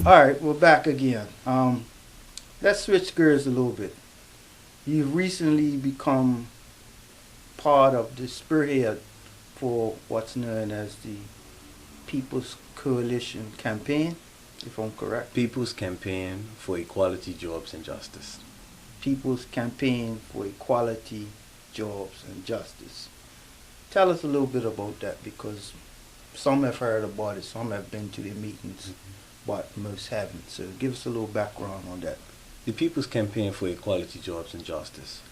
All right, we're back again. Let's switch gears a little bit. You've recently become part of the spearhead for what's known as the People's Coalition campaign, if I'm correct. People's Campaign for Equality, Jobs and Justice. People's Campaign for Equality, Jobs and Justice. Tell us a little bit about that, because some have heard about it, some have been to the meetings, but most haven't. So give us a little background on that. The People's Campaign for Equality, Jobs and Justice.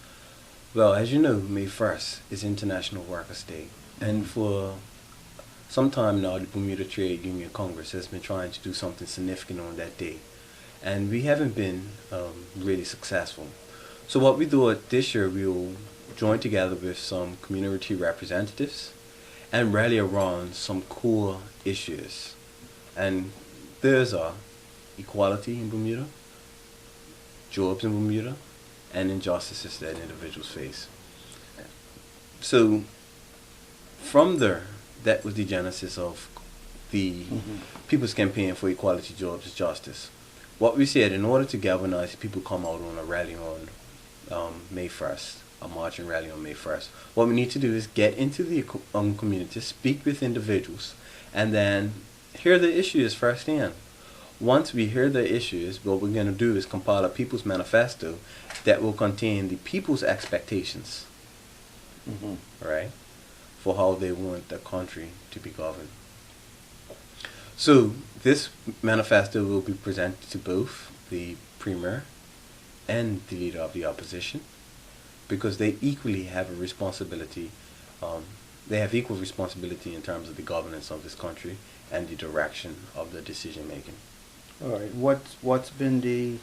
Well, as you know, May 1st is International Workers' Day. And for some time now, the Bermuda Trade Union Congress has been trying to do something significant on that day. And we haven't been really successful. So what we do this year, we will join together with some community representatives and rally around some core issues. And those are equality in Bermuda, jobs in Bermuda, and injustices that individuals face. So from there, that was the genesis of the People's Campaign for Equality, Jobs and Justice. What we said, in order to galvanize people come out on a rally on May 1st, a march and rally on May 1st, what we need to do is get into the community, speak with individuals, and then hear the issues firsthand. Once we hear the issues, what we're going to do is compile a People's Manifesto that will contain the people's expectations, right, for how they want the country to be governed. So this manifesto will be presented to both the Premier and the Leader of the Opposition, because they equally have a responsibility. They have equal responsibility in terms of the governance of this country and the direction of the decision making. All right. What's been the?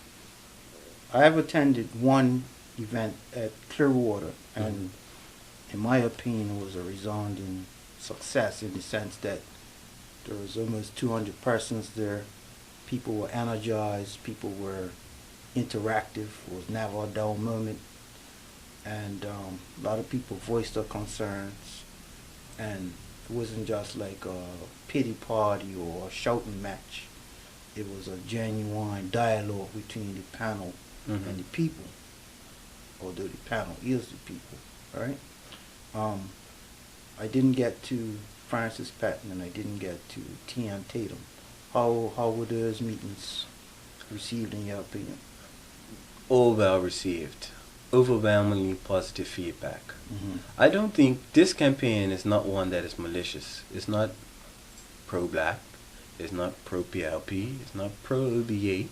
I have attended one event at Clearwater, and in my opinion, it was a resounding success in the sense that there was almost 200 persons there. People were energized. People were interactive. It was never a dull moment, and a lot of people voiced their concerns. And it wasn't just like a pity party or a shouting match. It was a genuine dialogue between the panel and the people, although the panel is the people, right? I didn't get to Francis Patton and I didn't get to T.M. Tatum. How were those meetings received in your opinion? All well received. Overwhelmingly positive feedback. I don't think this campaign is not one that is malicious. It's not pro-black. It's not pro-PLP. It's not pro-OBA.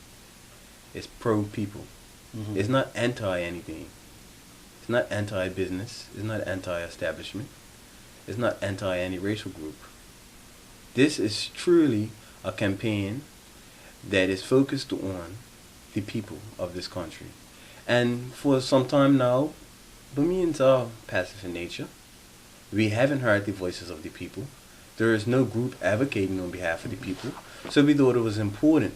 It's pro-people. It's not anti-anything. It's not anti-business. It's not anti-establishment. It's not anti-any racial group. This is truly a campaign that is focused on the people of this country. And for some time now, Bermudians are passive in nature. We haven't heard the voices of the people. There is no group advocating on behalf of the people. So we thought it was important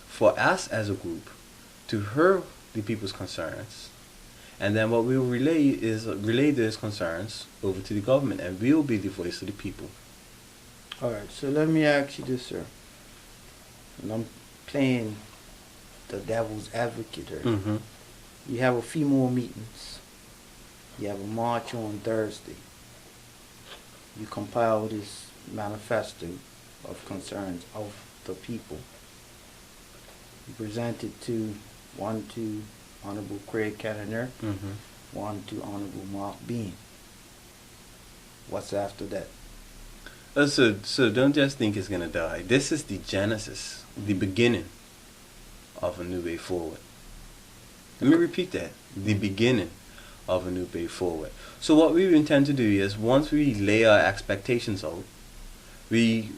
for us as a group to hear the people's concerns. And then what we will relay is relay those concerns over to the government, and we will be the voice of the people. All right, so let me ask you this, sir. And I'm playing the devil's advocate here. You have a few more meetings. You have a march on Thursday. You compile this manifesto of concerns of the people. You present it to Honorable Craig Cannoner, one to Honorable Mark Bean. What's after that? So don't just think it's going to die. This is the genesis, the beginning of a new way forward. Let me repeat that. The beginning of a new way forward. So what we intend to do is, once we lay our expectations out, we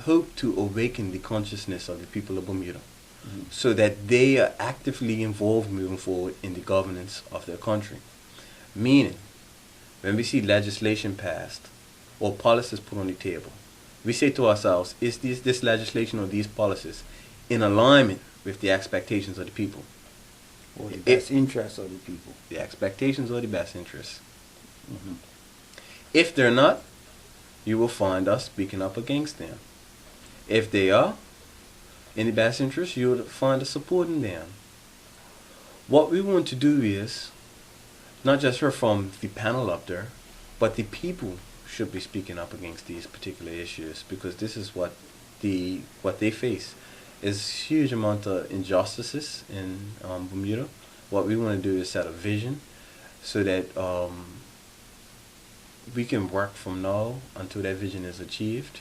hope to awaken the consciousness of the people of Bermuda, so that they are actively involved moving forward in the governance of their country. Meaning, when we see legislation passed or policies put on the table, we say to ourselves, is this legislation or these policies in alignment with the expectations of the people? Or the best interests of the people. The expectations or the best interests. If they're not, you will find us speaking up against them. If they are, in the best interest, you'll find us supporting them. What we want to do is not just hear from the panel up there, but the people should be speaking up against these particular issues, because this is what they face is huge amount of injustices in Bermuda. What we want to do is set a vision so that we can work from now until that vision is achieved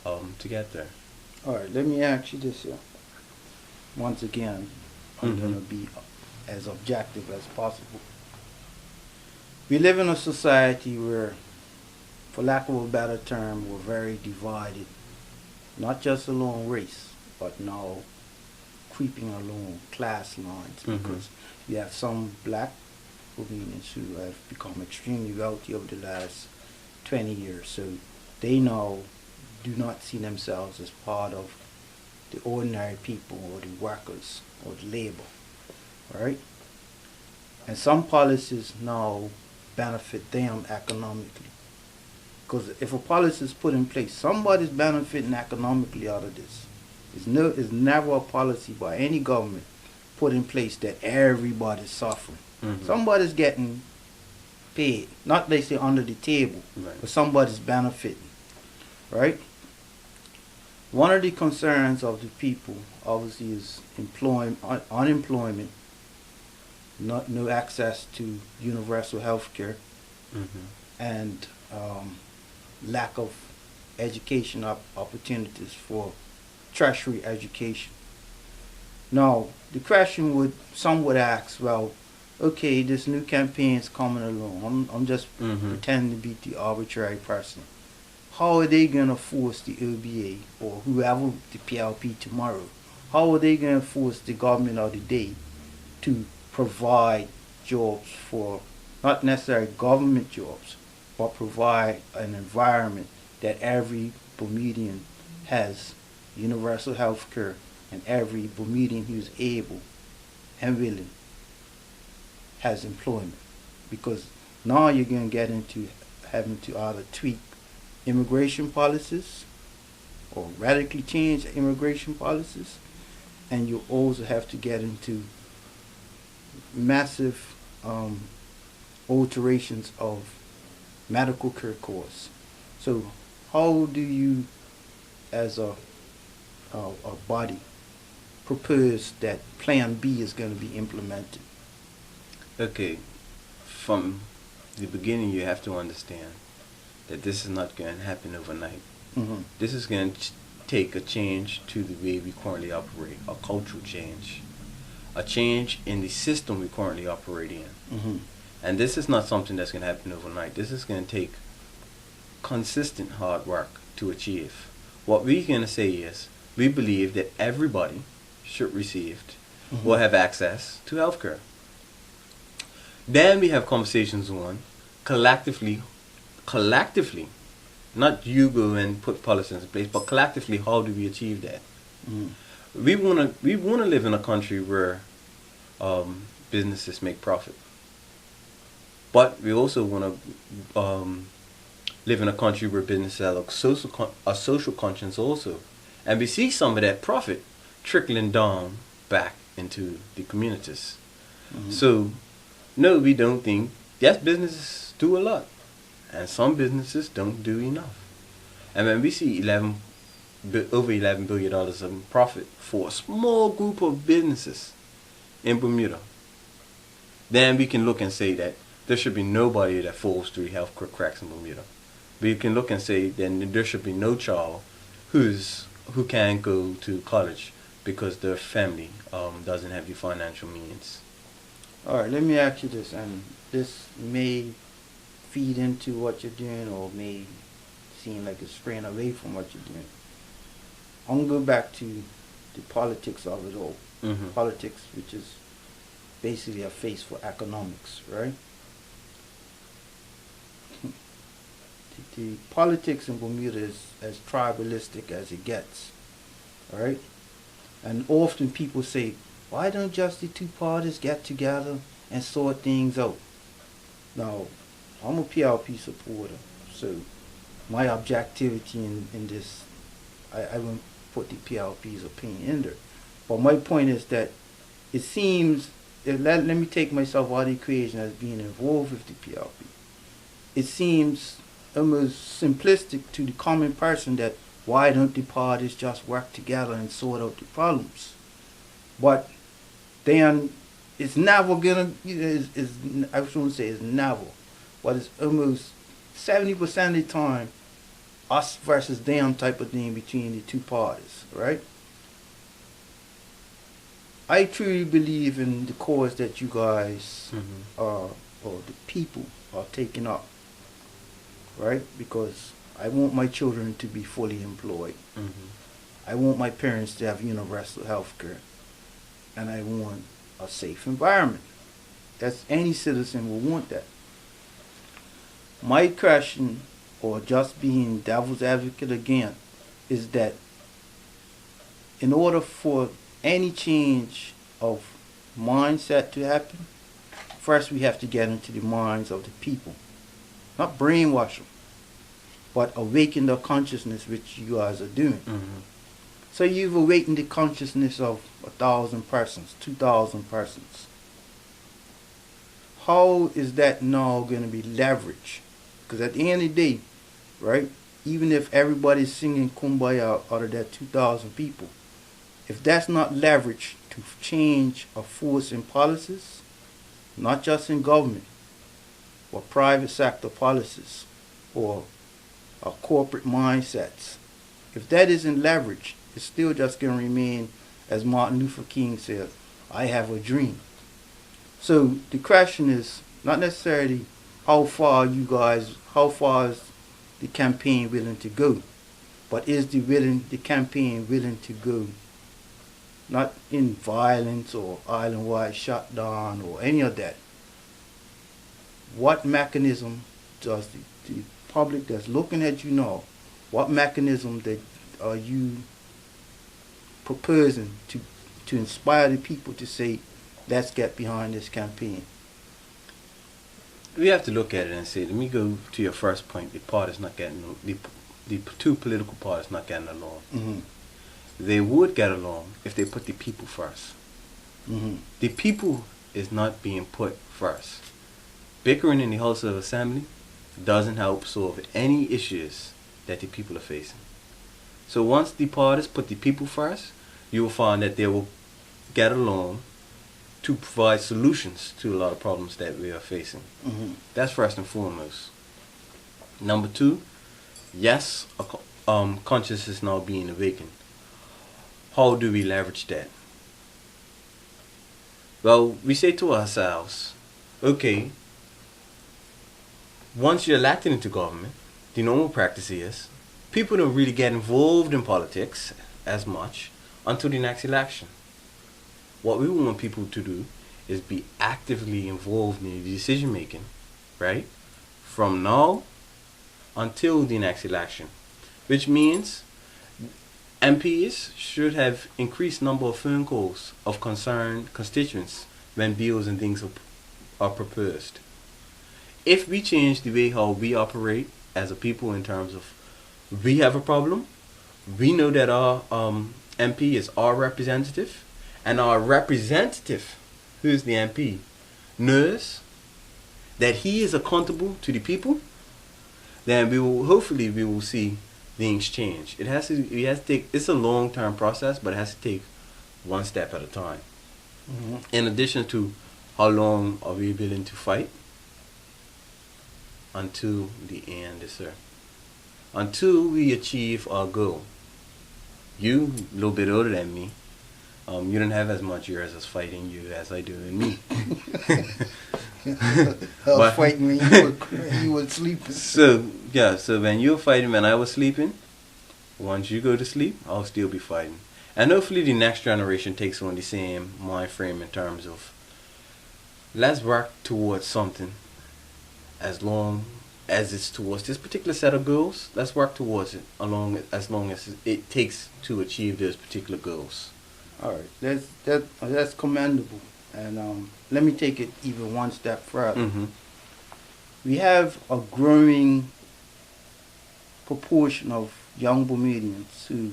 to get there. All right, let me ask you this here. Once again, I'm going to be as objective as possible. We live in a society where, for lack of a better term, we're very divided, not just along race, but now creeping along class lines, because you have some black Bolivians who have become extremely wealthy over the last 20 years, so they now do not see themselves as part of the ordinary people or the workers or the labor, right? And some policies now benefit them economically. Because if a policy is put in place, somebody's benefiting economically out of this. It's never a policy by any government put in place that everybody's suffering. Somebody's getting paid, not they say under the table, but somebody's benefiting, right? One of the concerns of the people obviously is unemployment, no access to universal health care, and lack of education opportunities for tertiary education. Now, the question some would ask, well, okay, this new campaign is coming along. I'm just pretending to be the arbitrary person. How are they going to force the OBA or whoever the PLP tomorrow? How are they going to force the government of the day to provide jobs for, not necessarily government jobs, but provide an environment that every Bermudian has universal health care, and every Bermudian who is able and willing has employment? Because now you're going to get into having to either tweak immigration policies or radically change immigration policies, and you also have to get into massive alterations of medical care costs. So how do you, as a body, propose that Plan B is going to be implemented? Okay, from the beginning you have to understand that this is not going to happen overnight. This is going to take a change to the way we currently operate, a cultural change, a change in the system we currently operate in. And this is not something that's going to happen overnight. This is going to take consistent hard work to achieve. What we're going to say is, we believe that everybody should receive, will have access to healthcare. Then we have conversations on collectively, not you go and put policies in place, but collectively, how do we achieve that? We wanna live in a country where businesses make profit, but we also wanna live in a country where businesses have a social conscience also, and we see some of that profit trickling down back into the communities. So no, we don't think, yes, businesses do a lot, and some businesses don't do enough. And when we see over $11 billion in profit for a small group of businesses in Bermuda, then we can look and say that there should be nobody that falls through the health cracks in Bermuda. We can look and say then there should be no child who can't go to college because their family doesn't have the financial means. All right, let me ask you this, and this may feed into what you're doing or may seem like it's straying away from what you're doing. I'm going to go back to the politics of it all. Politics, which is basically a face for economics, right? The politics in Bermuda is as tribalistic as it gets, right? And often people say, why don't just the two parties get together and sort things out? Now, I'm a PLP supporter, so my objectivity in this, I put the PLP's opinion in there. But my point is that it seems, let me take myself out of the equation as being involved with the PLP. It seems almost simplistic to the common person that why don't the parties just work together and sort out the problems? But then it's never gonna, I shouldn't say it's never, but it's almost 70% of the time us versus them type of thing between the two parties, right? I truly believe in the cause that you guys are, or the people are taking up, right? Because I want my children to be fully employed. I want my parents to have universal health care. And I want a safe environment. That's any citizen will want that. My question, or just being devil's advocate again, is that in order for any change of mindset to happen, first we have to get into the minds of the people. Not brainwash them, but awaken their consciousness, which you guys are doing. So you've awakened the consciousness of 1,000 persons, 2,000 persons. How is that now going to be leveraged? Because at the end of the day, right, even if everybody's singing Kumbaya out of that 2,000 people, if that's not leveraged to change a force in policies, not just in government, or private sector policies, or corporate mindsets, if that isn't leveraged, it's still just going to remain, as Martin Luther King said, I have a dream. So the question is not necessarily how far is the campaign willing to go, but is the campaign willing to go not in violence or island-wide shutdown or any of that. What mechanism does the public that's looking at you now, what mechanism that are you proposing to inspire the people to say, let's get behind this campaign? We have to look at it and say, let me go to your first point, the parties not getting, the two political parties not getting along. They would get along if they put the people first. The people is not being put first. Bickering in the House of Assembly doesn't help solve any issues that the people are facing. So once the parties put the people first, you will find that they will get along to provide solutions to a lot of problems that we are facing. That's first and foremost. Number two, yes, conscience is now being awakened. How do we leverage that? Well, we say to ourselves, okay, once you're elected into government, the normal practice is people don't really get involved in politics as much until the next election. What we want people to do is be actively involved in the decision making, right? From now until the next election, which means MPs should have increased number of phone calls of concerned constituents when bills and things are proposed. If we change the way how we operate as a people in terms of we have a problem, we know that our MP is our representative, and our representative, who is the MP, knows that he is accountable to the people, then we will see things change. It has to take, it's a long-term process, but it has to take one step at a time. In addition to how long are we willing to fight until the end, sir. Until we achieve our goal. You, a little bit older than me, you don't have as much years as fighting you as I do in me. But fighting when you were sleeping. So when you were fighting when I was sleeping, once you go to sleep, I'll still be fighting. And hopefully the next generation takes on the same mind frame in terms of let's work towards something as long as it's towards this particular set of goals. Let's work towards it as long as it takes to achieve those particular goals. All right, that's commendable. And let me take it even one step further. We have a growing proportion of young Bermudians who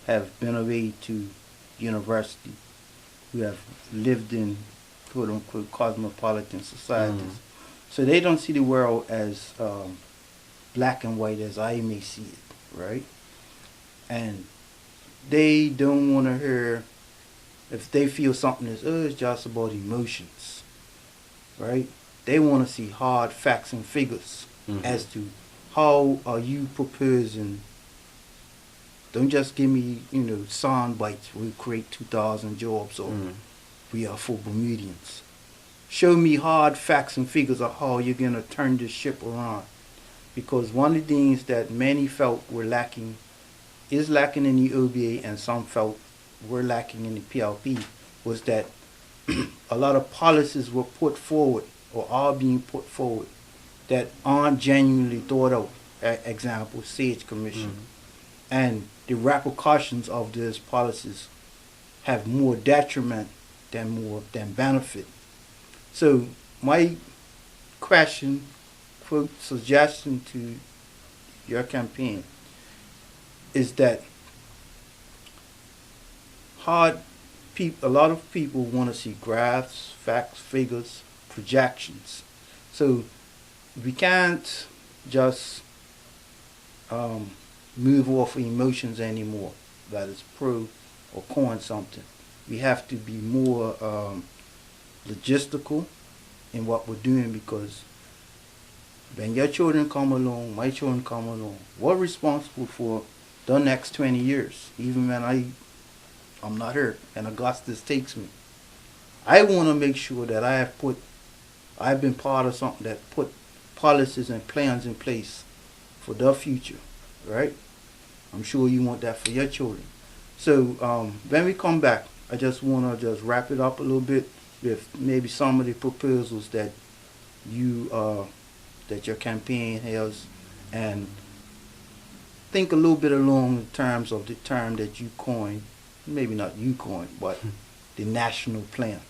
have been away to university, who have lived in quote unquote cosmopolitan societies. So they don't see the world as black and white as I may see it, right? And they don't want to hear, if they feel something is, oh, it's just about emotions, right? They want to see hard facts and figures as to how are you proposing. Don't just give me, sound bites. We create 2,000 jobs or we are for Bermudians. Show me hard facts and figures of how you're going to turn this ship around. Because one of the things that many felt were lacking, is lacking in the OBA, and some felt were lacking in the PLP, was that a lot of policies were put forward or are being put forward that aren't genuinely thought out. Example, SAGE Commission. And the repercussions of those policies have more detriment than benefit. So my question, quote, suggestion to your campaign is that a lot of people want to see graphs, facts, figures, projections. So we can't just move off emotions anymore, that is pro or con something. We have to be more logistical in what we're doing, because when your children come along, my children come along, we're responsible for the next 20 years, even when I'm not here and Augustus takes me. I want to make sure that I've been part of something that put policies and plans in place for the future, right? I'm sure you want that for your children. So when we come back, I just want to wrap it up a little bit with maybe some of the proposals that that your campaign has, and think a little bit along the terms of the term that you coined, maybe not you coined, but the national plan.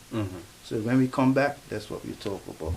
So when we come back, that's what we'll talk about.